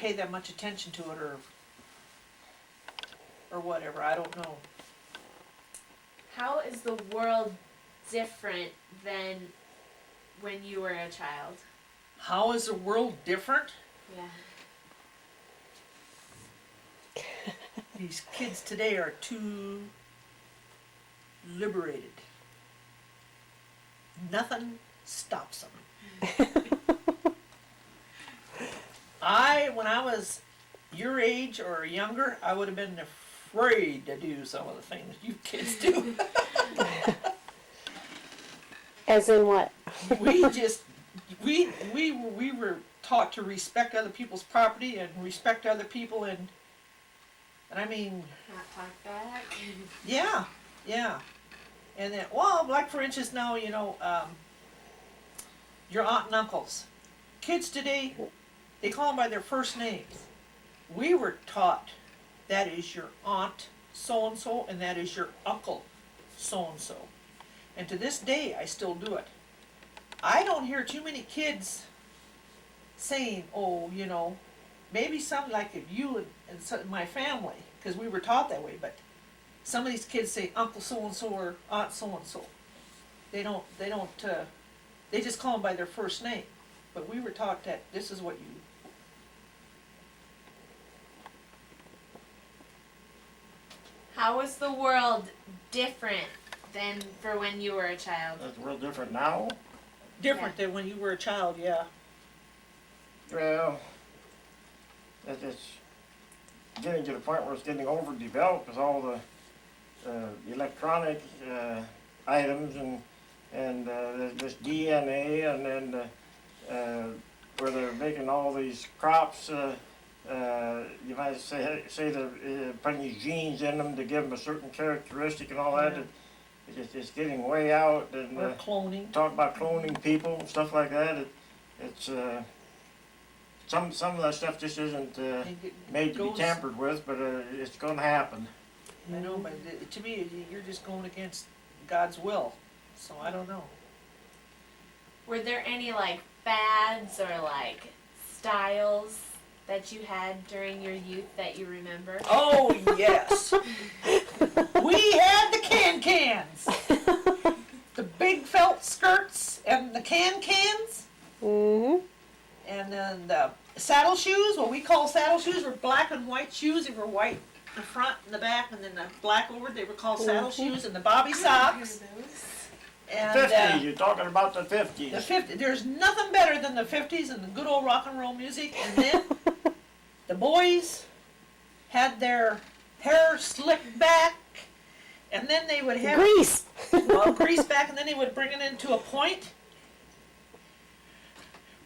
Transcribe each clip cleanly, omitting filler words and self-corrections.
pay that much attention to it, or whatever, I don't know. How is the world different than when you were a child? How is the world different? Yeah. These kids today are too liberated. Nothing stops them. When I was your age or younger, I would have been afraid to do some of the things you kids do. As in what? we were taught to respect other people's property and respect other people, and I mean, Not talk back. yeah. And then, well, like for instance now, your aunt and uncles. Kids today, they call them by their first names. We were taught that is your aunt so-and-so and that is your uncle so-and-so. And to this day, I still do it. I don't hear too many kids saying, oh, maybe something like if you and my family, because we were taught that way, but some of these kids say uncle so-and-so or aunt so-and-so. They just call them by their first name. But we were taught that this is what you... How is the world different than for when you were a child? Is the world different now? Different than when you were a child, yeah. Well, it's getting to the point where it's getting overdeveloped with all the electronic items and this DNA, and then where they're making all these crops. You might say they're putting these genes in them to give them a certain characteristic and all that. It's getting way out. And Or cloning. talk about cloning people and stuff like that. It's some of that stuff just isn't made to be tampered with, but it's going to happen. I know, but to me, you're just going against God's will. So I don't know. Were there any fads or styles that you had during your youth that you remember? Oh, yes. We had the can-cans. The big felt skirts and the can-cans. Mm-hmm. And then the saddle shoes, what we call saddle shoes, were black and white shoes. They were white in the front and the back, and then the black over. They were called saddle shoes, and the bobby socks. And 50s, you're talking about the 50s. the 50s. There's nothing better than the 50s and the good old rock and roll music. And then the boys had their hair slicked back, and then they would have Grease. grease back, and then they would bring it into a point.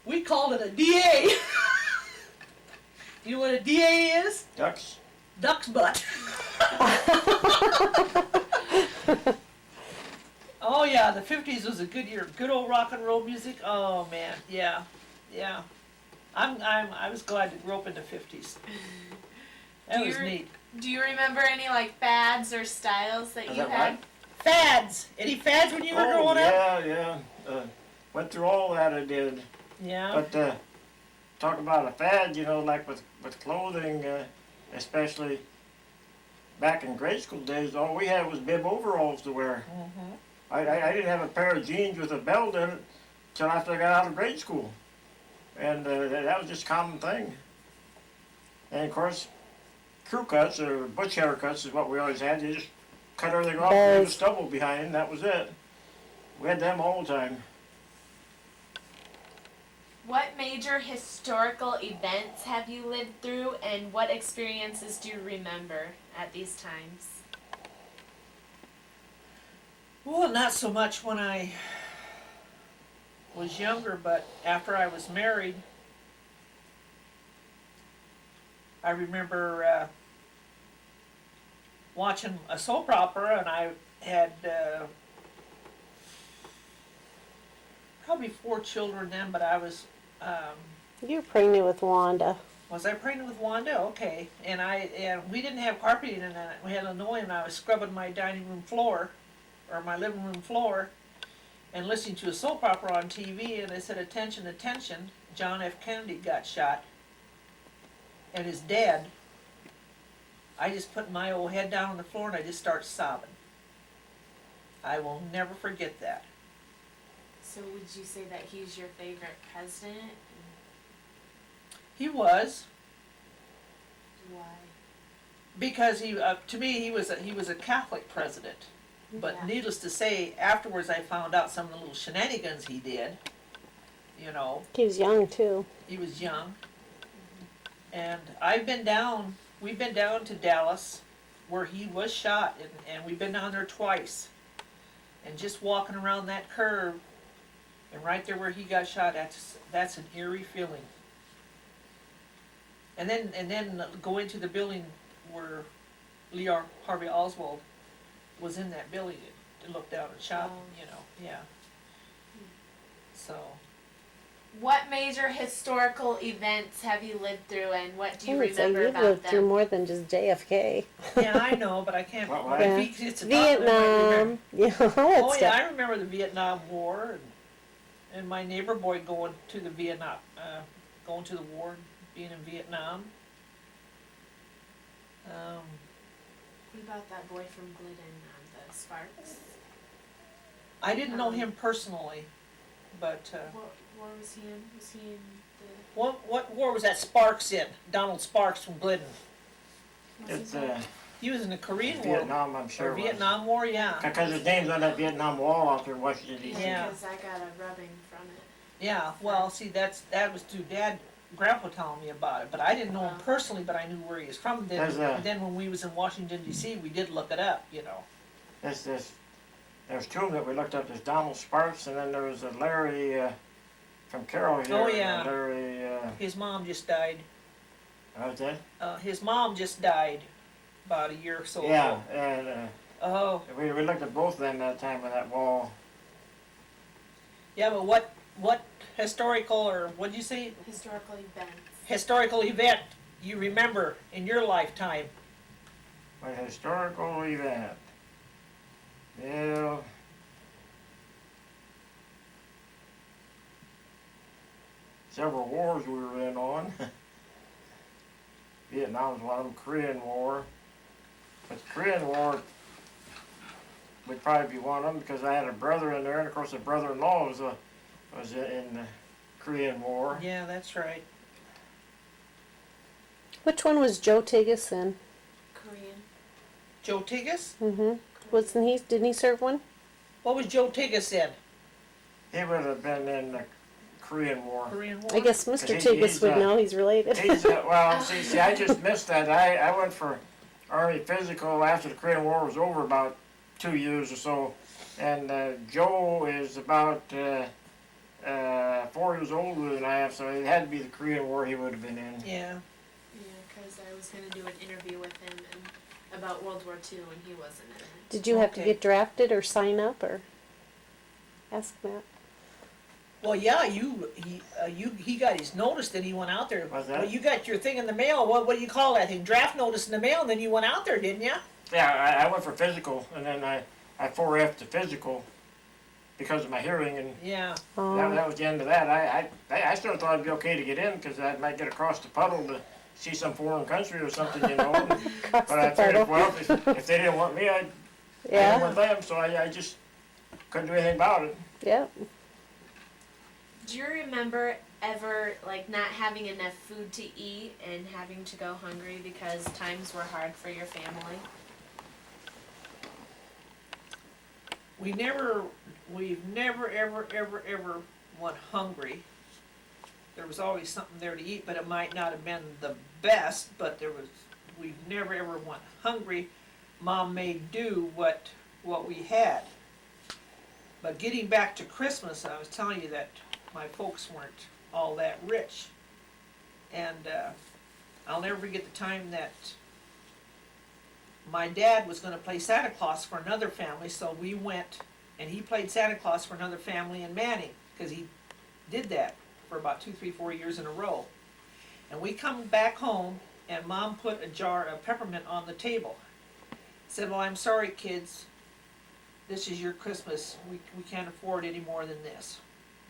We called it a DA. You know what a DA is? Ducks. Duck's butt. Oh yeah, the 50s was a good year. Good old rock and roll music. Oh man, yeah. I was glad to grow up in the 50s. That was neat. Do you remember any fads or styles that you had? Right? Fads. Any fads when you were growing up? Yeah. Went through all that, I did. Yeah. But talk about a fad, like with clothing, especially back in grade school days, all we had was bib overalls to wear. Mm-hmm. I didn't have a pair of jeans with a belt in it till after I got out of grade school. And that was just a common thing. And of course, crew cuts or butch haircuts is what we always had. You just cut everything off and leave the stubble behind, and that was it. We had them all the time. What major historical events have you lived through, and what experiences do you remember at these times? Well, not so much when I was younger, but after I was married, I remember watching a soap opera, and I had probably 4 children then, but I was... You were pregnant with Wanda. Was I pregnant with Wanda? Okay. And we didn't have carpeting in that. We had linoleum, and I was scrubbing my dining room floor, or my living room floor, and listening to a soap opera on TV, and they said, attention, attention, John F. Kennedy got shot. and his dad, I just put my old head down on the floor and I just start sobbing. I will never forget that. So would you say that he's your favorite president? He was, Why? because to me, he was a Catholic president. But Yeah. needless to say, afterwards I found out some of the little shenanigans he did. You know, He was young too. he was young. And we've been down to Dallas where he was shot, and we've been down there twice. And just walking around that curve, and right there where he got shot, that's an eerie feeling. And then go into the building where Lee Harvey Oswald was in that building to look down and shot him, you know, yeah. So, What major historical events have you lived through, and what do I you would say remember you've about lived through them? more than just JFK. yeah, I know, but I can't, What? Yeah. if it's a topic, I might remember. Vietnam. Yeah, Oh it's yeah, I remember the Vietnam War, and my neighbor boy going to the going to the war, being in Vietnam. What about that boy from Glidden, the Sparks? I didn't know him personally, but What war was he in? Was he in the... what war was that Sparks in? Donald Sparks from Glidden. was It's he in- He was in the Korean War. Vietnam, I'm sure. Or it was. Vietnam War, yeah. Because his name's on that Vietnam Wall out there in Washington D.C. Yeah. Because I got a rubbing from it. Yeah, well, see, that was through Grandpa telling me about it, but I didn't know him Oh. personally, but I knew where he was from. Then when we was in Washington D.C., we did look it up, you know. There's two of them that we looked up. There's Donald Sparks, and then there was a Larry from Carroll here. Oh, yeah. Larry, His mom just died. how's that? His mom just died about a year or so Yeah, ago. and Oh, we looked at both of them that time on that wall. yeah, but what historical, or what'd you say, Historical events. historical event you remember in your lifetime? A historical event. Yeah. Several wars we were in on. Vietnam was one of them, Korean War. But the Korean War would probably be one of them because I had a brother in there, and of course a brother-in-law was in the Korean War. Yeah, that's right. Which one was Joe Tigas in? Korean. Joe Tigas? Mm-hmm. Wasn't he? Didn't he serve one? What was Joe Tigas in? He would have been in the Korean War. Korean War? I guess Mr. He- Tigas he's, would know. He's related. Well, see, I just missed that. I went for Army physical after the Korean War was over about 2 years or so, and Joe is about 4 years older than I am, so it had to be the Korean War he would have been in. Yeah. Yeah, because I was going to do an interview with him about World War II, and he wasn't in it. Did you have to Okay. get drafted or sign up or ask Matt? Well, yeah, he got his notice, then he went out there. What's that? Well, you got your thing in the mail. What do you call that thing? Draft notice in the mail, and then you went out there, didn't you? Yeah, I went for physical, and then I 4F'd the physical because of my hearing, and Yeah. that was the end of that. I still thought it'd be okay to get in because I might get across the puddle to see some foreign country or something, you know. Across But I the figured, puddle. well, if they didn't want me, I didn't Yeah. want them, so I just couldn't do anything about it. Yep. Do you remember ever, like, not having enough food to eat and having to go hungry because times were hard for your family? We've never, ever went hungry. There was always something there to eat, but it might not have been the best, but we've never ever went hungry. Mom made do what we had. But getting back to Christmas, I was telling you that my folks weren't all that rich. And I'll never forget the time that my dad was gonna play Santa Claus for another family, so we went and he played Santa Claus for another family in Manning, because he did that for about 2, 3, 4 years in a row. And we come back home and Mom put a jar of peppermint on the table. Said, well, I'm sorry, kids, this is your Christmas. We can't afford any more than this.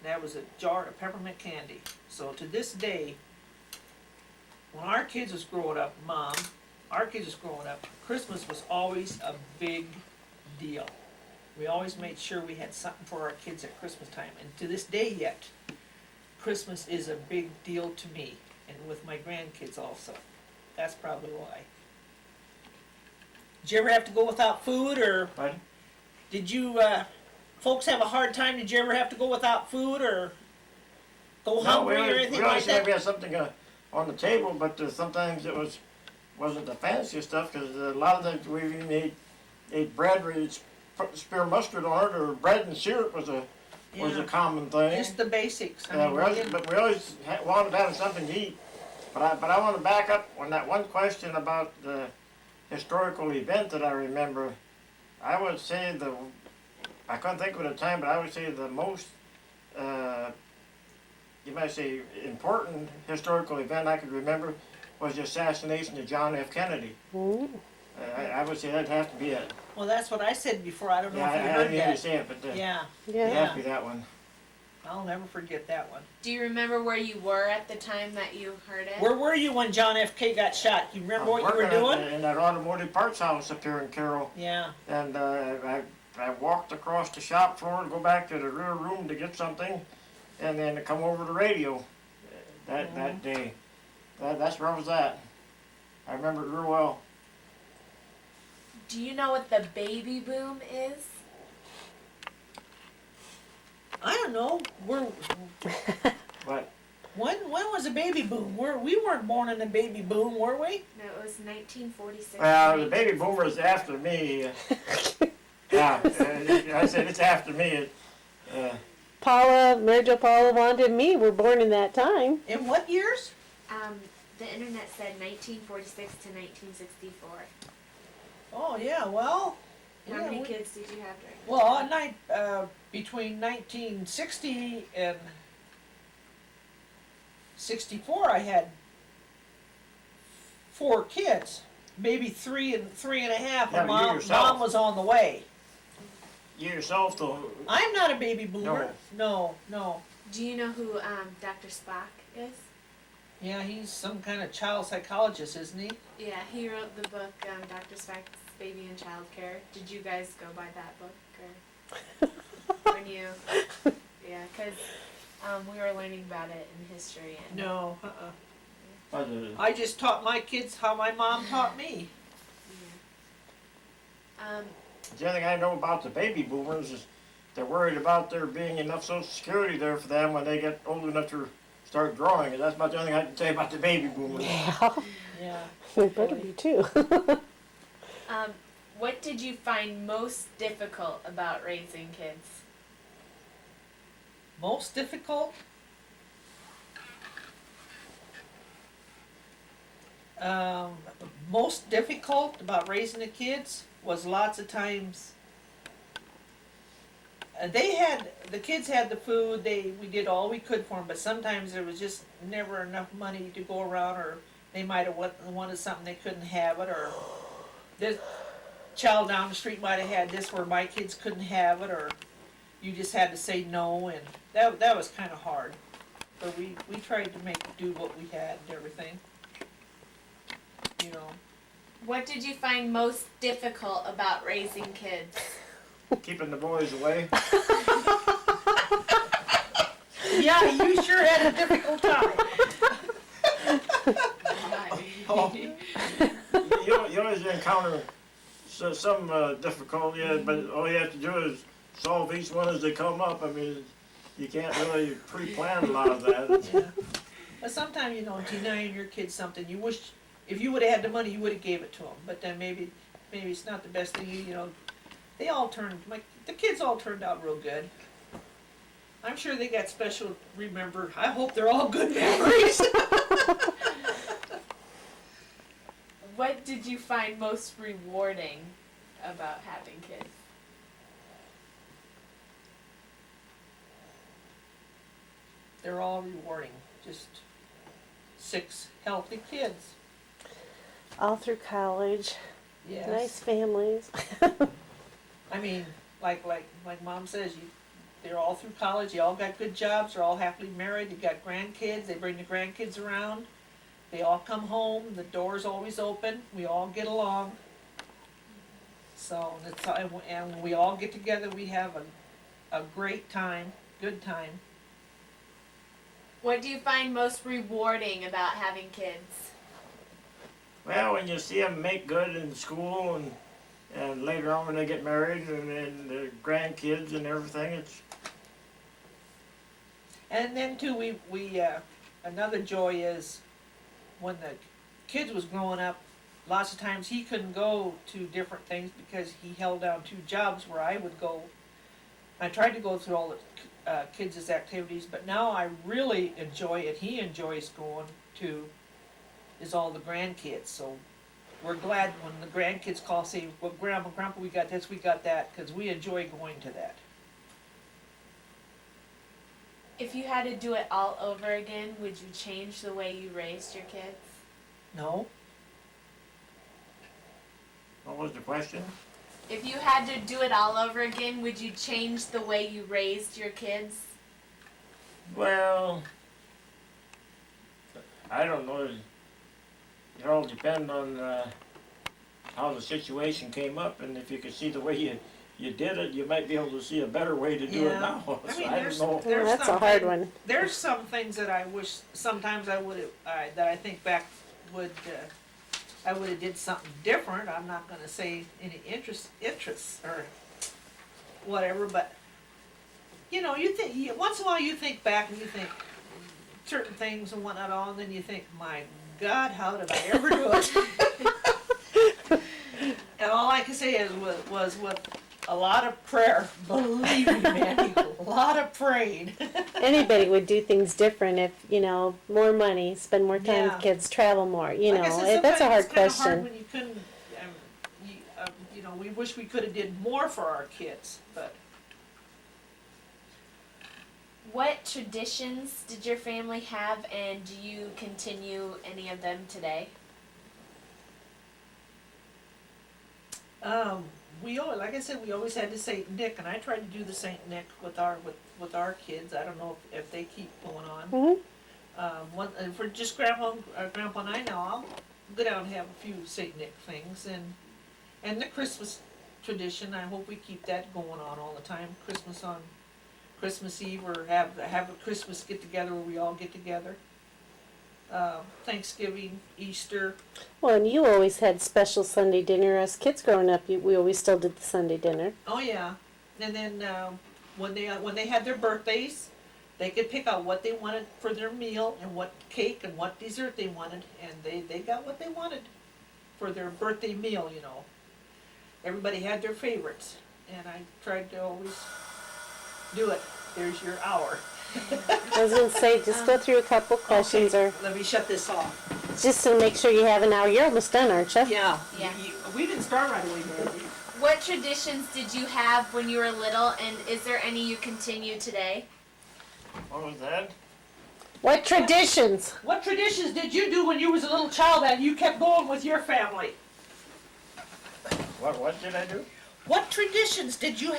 And that was a jar of peppermint candy. So to this day, when our kids was growing up, Mom, our kids was growing up, Christmas was always a big deal. We always made sure we had something for our kids at Christmas time, and to this day yet, Christmas is a big deal to me, and with my grandkids also. That's probably why. Did you ever have to go without food, or Pardon? did you, folks have a hard time? Did you ever have to go without food, or go hungry, or anything we like always said that? we had something on the table, but sometimes it wasn't the fanciest stuff, because a lot of times we even ate bread where you'd spear mustard on it, or bread and syrup was a Yeah. common thing. Just the basics. I Yeah, mean, we always, but we always wanted to have something to eat. But I want to back up on that one question about the historical event that I remember. I would say I couldn't think of it at the time, but I would say the most, you might say, important historical event I could remember was the assassination of John F. Kennedy. Ooh. I would say that'd have to be it. well, that's what I said before. I don't know Yeah, if you I heard didn't hear you that. say it, but Yeah, it'd Yeah. have to be that one. I'll never forget that one. Do you remember where you were at the time that you heard it? Where were you when John F. K. got shot? You remember what you were Working doing? in that automotive parts house up here in Carroll. Yeah. And I walked across the shop floor to go back to the rear room to get something, and then to come over to radio that day. That's where I was at. I remember it real well. Do you know what the baby boom is? I don't know. But When was the baby boom? We weren't born in the baby boom, were we? No, it was 1946. well, the baby boomers after me. Yeah, I said it's after me. Paula, Mary Jo, Paula, Wanda, and me were born in that time. In what years? The internet said 1946 to 1964. Oh yeah. Well. How yeah, many we- kids did you have during that Well, time? between 1960 and 64, I had 4 kids. Maybe 3 and 3.5. Yeah, and but you mom yourself. was on the way. You yourself, though. I'm not a baby boomer. No. Do you know who Dr. Spock is? Yeah, he's some kind of child psychologist, isn't he? Yeah, he wrote the book Dr. Spock's Baby and Child Care. Did you guys go by that book? Or when you... Yeah, because we were learning about it in history. And No. I I just taught my kids how my mom taught me. Yeah. The only thing I know about the baby boomers is they're worried about there being enough Social Security there for them when they get old enough to start drawing. And that's about the only thing I can say about the baby boomers. Yeah. Yeah. We better be too. What did you find most difficult about raising kids? Most difficult? Most difficult about raising the kids was lots of times the kids had the food, we did all we could for them, but sometimes there was just never enough money to go around, or they might have wanted something they couldn't have it, or this child down the street might have had this where my kids couldn't have it, or you just had to say no, and that was kind of hard. But we tried to do what we had and everything. You know. What did you find most difficult about raising kids? Keeping the boys away. Yeah, you sure had a difficult time. You always encounter some difficulty, but all you have to do is solve each one as they come up. I mean, you can't really pre-plan a lot of that. Yeah. But sometimes, denying your kids something, you wish, if you would have had the money, you would have gave it to them. But then maybe it's not the best thing, the kids all turned out real good. I'm sure they got special, I hope they're all good memories. What did you find most rewarding about having kids? They're all rewarding, just 6 healthy kids. All through college. Yes. Nice families. I mean, like Mom says, they're all through college. They all got good jobs. They're all happily married. They got grandkids. They bring the grandkids around. They all come home, the door's always open, we all get along. So, and when we all get together, we have a great time, good time. What do you find most rewarding about having kids? Well, when you see them make good in school and later on when they get married and their grandkids and everything, it's, And then too, we another joy is when the kids was growing up, lots of times he couldn't go to different things because he held down 2 jobs where I would go. I tried to go through all the kids' activities, but now I really enjoy it. He enjoys going to, is all the grandkids. So we're glad when the grandkids call, say, well, Grandma, Grandpa, we got this, we got that, because we enjoy going to that. If you had to do it all over again, would you change the way you raised your kids? No? what was the question? If you had to do it all over again, would you change the way you raised your kids? Well, I don't know. It all depends on how the situation came up, and if you could see the way you did it, you might be able to see a better way to do Yeah. it now. I So mean, I don't know. Well, that's a hard one. There's some things that I wish sometimes I would have, that I think back would, I would have did something different. I'm not gonna say any interests or whatever, but, you know, once in a while you think back and you think certain things and whatnot all, and then you think, my God, how did I ever do it? And all I can say is, was with a lot of prayer, believe me, Mandy, a lot of praying. Anybody would do things different if, you know, more money, spend more time Yeah. with kids, travel more, you Like I know. said, That's a hard sometimes it's kinda hard question. when you couldn't, you know, we wish we could have did more for our kids, but What traditions did your family have, and do you continue any of them today? like I said, we always had the Saint Nick, and I tried to do the Saint Nick with our kids. I don't know if they keep going on. For just Grandpa and I now, I'll go down and have a few Saint Nick things, and the Christmas tradition. I hope we keep that going on all the time. Christmas on Christmas Eve, or have a Christmas get together where we all get together. Thanksgiving, Easter. Well, and you always had special Sunday dinner. Us kids growing up, we always still did the Sunday dinner. Oh yeah, and then when they had their birthdays, they could pick out what they wanted for their meal and what cake and what dessert they wanted, and they got what they wanted for their birthday meal. You know, everybody had their favorites, and I tried to always do it. There's your hour. I was going to say, just go through a couple questions, Okay, or let me shut this off. just to make sure you have an hour. You're almost done, aren't you? Yeah. Yeah. We didn't start right away, Mandy. What traditions did you have when you were little, and is there any you continue today? What was that? What traditions? What traditions did you do when you was a little child that you kept going with your family? What did I do? What traditions did your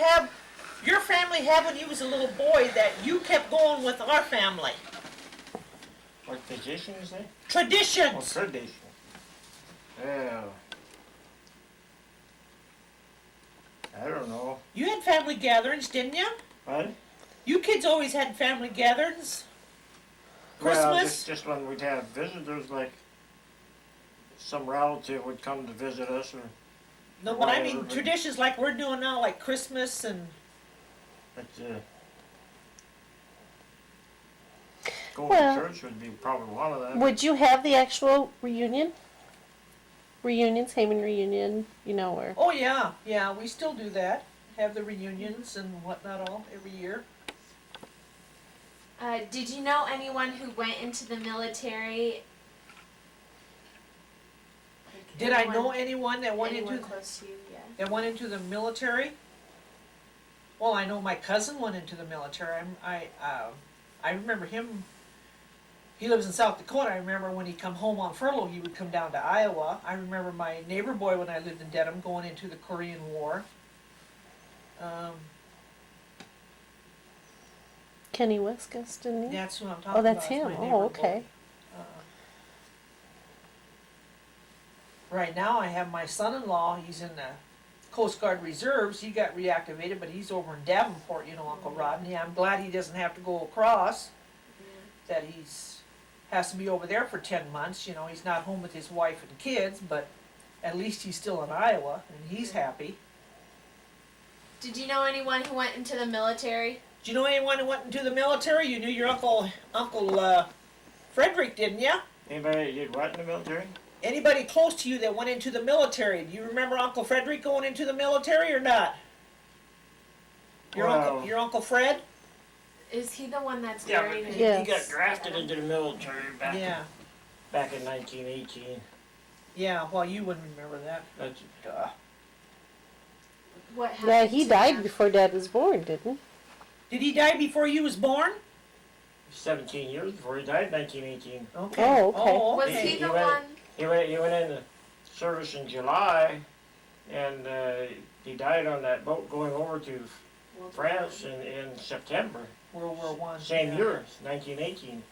family have when you was a little boy that you kept going with our family? What tradition you say? Oh, Traditions. tradition. Yeah. I don't know. You had family gatherings, didn't you? What? You kids always had family gatherings. Well, Christmas. just when we'd have visitors, like some relative would come to visit us, or No, but I mean whatever, but- traditions like we're doing now, like Christmas and. but going Well, to church would be probably one of them. Would you have the actual reunion? Reunions, Haman reunion, you know, or Oh yeah, we still do that. Have the reunions and whatnot all every year. Did you know anyone who went into the military? Did I know anyone that went anyone into close to you? Yeah. that went into the military? Well, I know my cousin went into the military. I remember him. He lives in South Dakota. I remember when he come home on furlough, he would come down to Iowa. I remember my neighbor boy when I lived in Dedham going into the Korean War. Kenny Westgust, didn't he? That's what I'm talking about. Oh, that's is him. my neighbor Oh, boy. okay. Right now, I have my son-in-law, he's in the Coast Guard Reserves, he got reactivated, but he's over in Davenport, you know, Uncle Rodney. I'm glad he doesn't have to go across, that has to be over there for 10 months, you know, he's not home with his wife and kids, but at least he's still in Iowa, and he's happy. Did you know anyone who went into the military? Do you know anyone who went into the military? You knew your Uncle Frederick, didn't you? Anybody did what in the military? Anybody close to you that went into the military? Do you remember Uncle Frederick going into the military or not? Your Uncle Fred? Is he the one that's Yeah, buried but in? Yeah. he got drafted into the military back in 1918. Yeah, well, you wouldn't remember that. That's Duh. What happened? Yeah, he to died him? before Dad was born, didn't Did he die before you was born? 17 years before he died in 1918. Okay. Oh, okay. Was He- he he the went- one? He went in the service in July, and he died on that boat going over to France in September. World War One. Same yeah. year, 1918.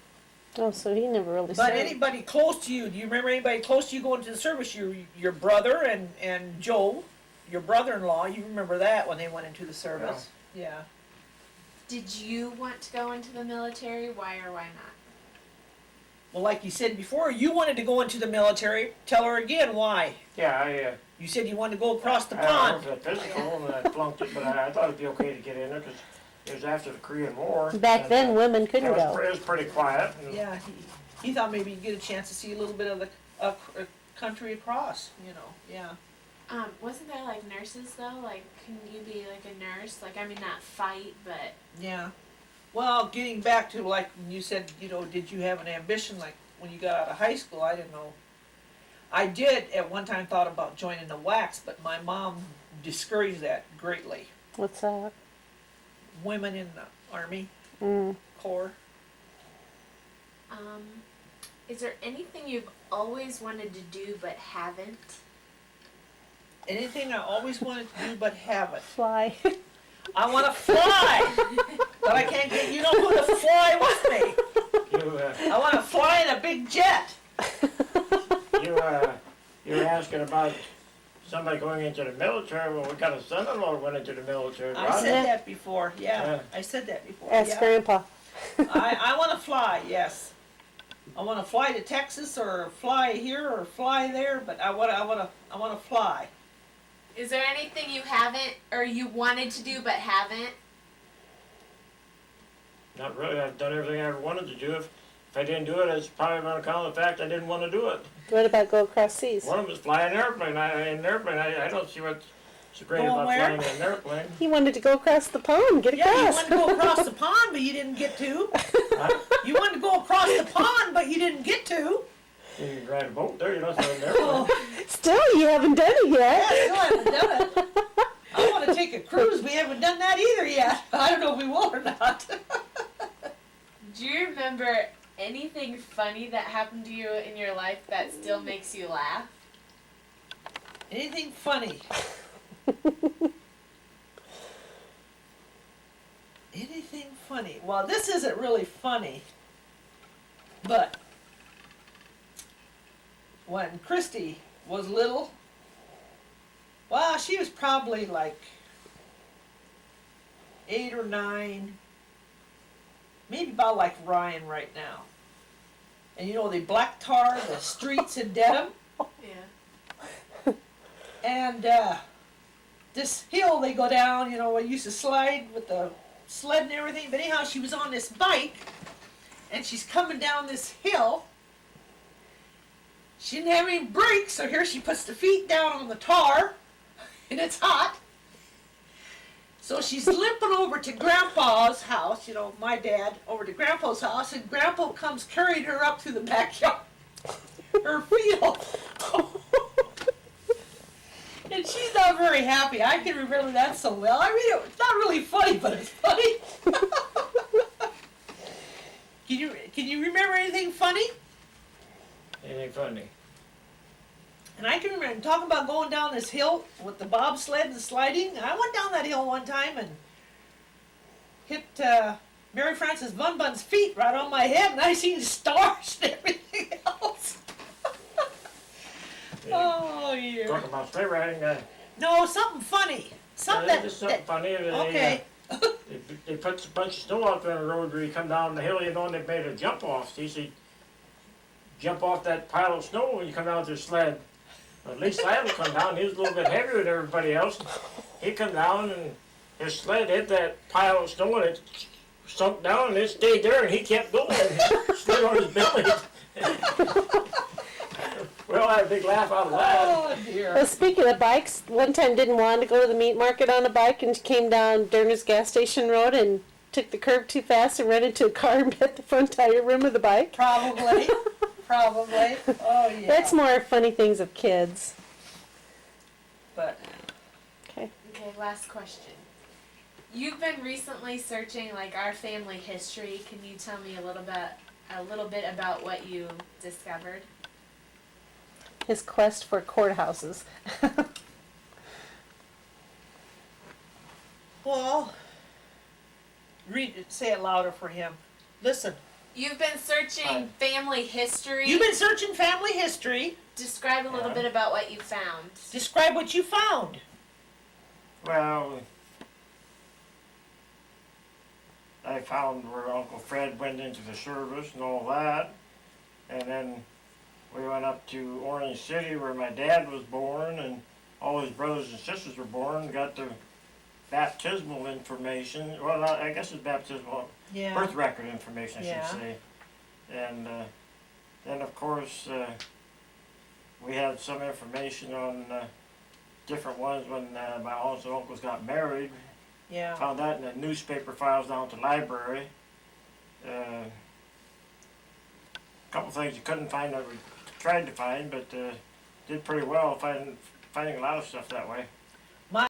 he? Oh, so he never really But served. anybody close to you? Do you remember anybody close to you going to the service? Your brother and Joe, your brother-in-law. You remember that when they went into the service? Yeah. Did you want to go into the military? Why or why not? Well, like you said before, you wanted to go into the military. Tell her again why. Yeah, You said you wanted to go across the I don't know pond. if it's physical, and I flunked it, but I thought it'd be okay to get in there because it was after the Korean War. Back and, then, women it couldn't was, go. it was pretty quiet. And Yeah, he thought maybe you'd get a chance to see a little bit of the country across. You know, yeah. Wasn't there like nurses though? Like, can you be like a nurse? Like, I mean, not fight, but Yeah. Well, getting back to like when you said, you know, did you have an ambition like when you got out of high school? I didn't know. I did at one time thought about joining the WACs, but my mom discouraged that greatly. What's that? Women in the Army Mm. Corps. is there anything you've always wanted to do but haven't? Anything I always wanted to do but haven't. Fly. I want to fly, but I can't get you know who to fly with me. I want to fly in a big jet. you were asking about somebody going into the military. Well, we got a son-in-law who went into the military. I Rodney. said that before. Yeah, Yeah. I said that before. Ask Yeah. Grandpa. I want to fly. Yes, I want to fly to Texas or fly here or fly there. But I want to fly. Is there anything you haven't or you wanted to do but haven't? Not really. I've done everything I ever wanted to do. If I didn't do it, it's probably on account of the fact I didn't want to do it. What about go across seas? One of them is fly an airplane. I don't see what's so great Going about where? flying in an airplane. He wanted to go across the pond, get Yeah, you across. wanted to go across the pond, but you didn't get to. Huh? You wanted to go across the pond, but you didn't get to. You can ride a boat there. You don't have an airplane. Oh, Still, you haven't done it yeah, yet. still haven't done it. I want to take a cruise. We haven't done that either yet. I don't know if we will or not. Do you remember anything funny that happened to you in your life that still makes you laugh? Anything funny? Anything funny? Well, this isn't really funny, but when Christy was little, well, she was probably like 8 or 9, maybe about like Ryan right now. And you know, they black tar the streets in Dedham. Yeah. And this hill they go down, you know, I used to slide with the sled and everything. But anyhow, she was on this bike, and she's coming down this hill. She didn't have any brakes, so here she puts the feet down on the tar, and it's hot. So she's limping over to Grandpa's house, you know, my dad, over to Grandpa's house, and Grandpa comes carrying her up through the backyard, her field. And she's not very happy. I can remember that so well. I mean, it's not really funny, but it's funny. Can you remember anything funny? Anything funny? And I can remember talking about going down this hill with the bobsled and sliding. I went down that hill one time and hit Mary Frances Bun Bun's feet right on my head, and I seen stars and everything else. Oh, yeah. Talking about sleigh riding, No, something funny. Something just something that, funny. okay. They put a bunch of snow out there on the road where you come down the hill, you know, and they made a jump off. So you jump off that pile of snow when you come down with your sled. At least Lyle will come down. He was a little bit heavier than everybody else. He come down and his sled hit that pile of snow and it sunk down and it stayed there and he kept going. Slid on his belly. We all had a big laugh out of that. Oh, dear. Well, speaking of bikes, one time didn't want to go to the meat market on a bike and came down Derner's gas station road and took the curve too fast and ran into a car and bit the front tire rim of the bike. Probably. Probably. Oh, yeah. That's more funny things of kids. But, Okay. Okay, last question. You've been recently searching like our family history. Can you tell me a little bit about what you discovered? His quest for courthouses. well, say it louder for him. Listen. You've been searching family history. You've been searching family history. Describe a little bit about what you found. Describe what you found. Well, I found where Uncle Fred went into the service and all that. And then we went up to Orange City where my dad was born and all his brothers and sisters were born, got their baptismal information. Well, I guess it's baptismal, Yeah. birth record information, I Yeah. should say. And then, of course, we had some information on different ones when my aunts and uncles got married. Yeah. Found that in the newspaper files down at the library. A couple things you couldn't find that we tried to find, but did pretty well finding a lot of stuff that way.